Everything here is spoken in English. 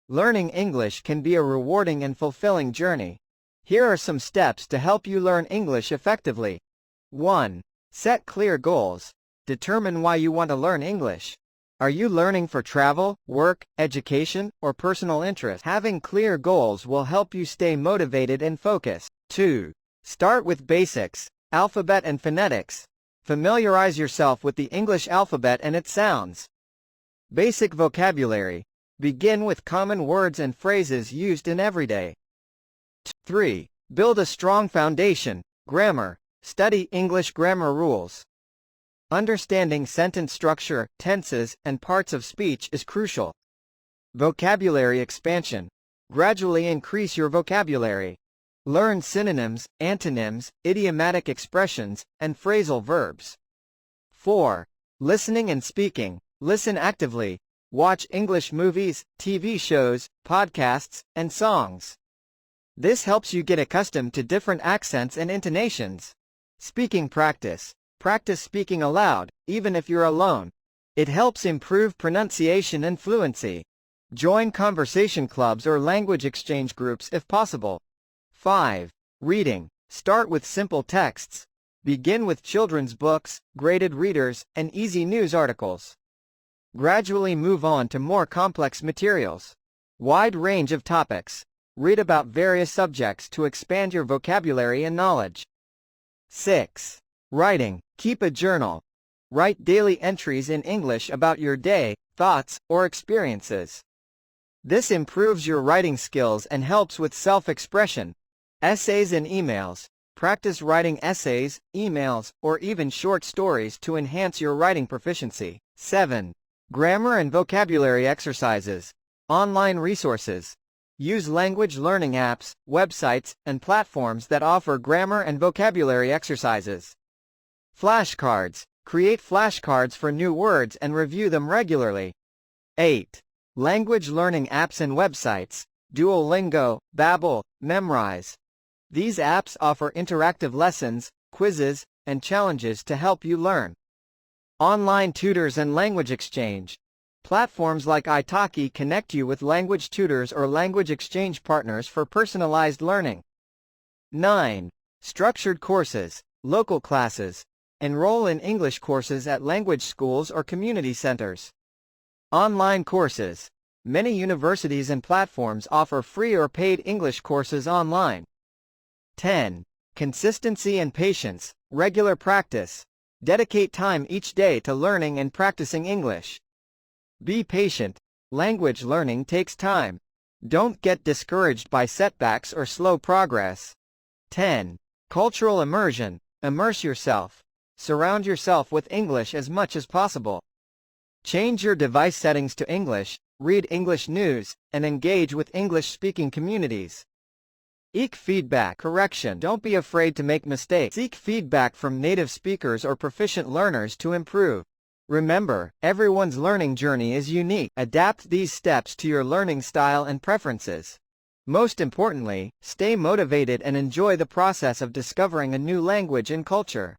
Learning English can be a rewarding and fulfilling journey. Here are some steps to help you learn English effectively. 1. Set clear goals. Determine why you want to learn English. Are you learning for travel, work, education, or personal interest? Having clear goals will help you stay motivated and focused. 2. Start with basics, alphabet and phonetics. Familiarize yourself with the English alphabet and its sounds. Basic vocabulary. Begin with common words and phrases used in everyday. 3. Build a strong foundation, grammar. Study English grammar rules. Understanding sentence structure, tenses, and parts of speech is crucial. Vocabulary expansion. Gradually increase your vocabulary. Learn synonyms, antonyms, idiomatic expressions, and phrasal verbs. 4. Listening and speaking. Listen actively. Watch English movies, TV shows, podcasts, and songs. This helps you get accustomed to different accents and intonations. Speaking practice. Practice speaking aloud, even if you're alone. It helps improve pronunciation and fluency. Join conversation clubs or language exchange groups if possible. 5. Reading. Start with simple texts. Begin with children's books, graded readers, and easy news articles. Gradually move on to more complex materials. Wide range of topics. Read about various subjects to expand your vocabulary and knowledge. 6. Writing. Keep a journal. Write daily entries in English about your day, thoughts, or experiences. This improves your writing skills and helps with self-expression. Essays and emails. Practice writing essays, emails, or even short stories to enhance your writing proficiency. 7. Grammar and vocabulary exercises. Online resources. Use language learning apps, websites, and platforms that offer grammar and vocabulary exercises. Flashcards. Create flashcards for new words and review them regularly. 8. Language learning apps and websites. Duolingo, Babbel, Memrise. These apps offer interactive lessons, quizzes, and challenges to help you learn. Online tutors and language exchange. Platforms like italki connect you with language tutors or language exchange partners for personalized learning. 9. Structured courses, local classes. Enroll in English courses at language schools or community centers. Online courses. Many universities and platforms offer free or paid English courses online. 10. Consistency and patience, regular practice. Dedicate time each day to learning and practicing English. Be patient. Language learning takes time. Don't get discouraged by setbacks or slow progress. 10. Cultural immersion. Immerse yourself. Surround yourself with English as much as possible. Change your device settings to English, read English news, and engage with English-speaking communities. Seek feedback. Correction. Don't be afraid to make mistakes. Seek feedback from native speakers or proficient learners to improve. Remember, everyone's learning journey is unique. Adapt these steps to your learning style and preferences. Most importantly, stay motivated and enjoy the process of discovering a new language and culture.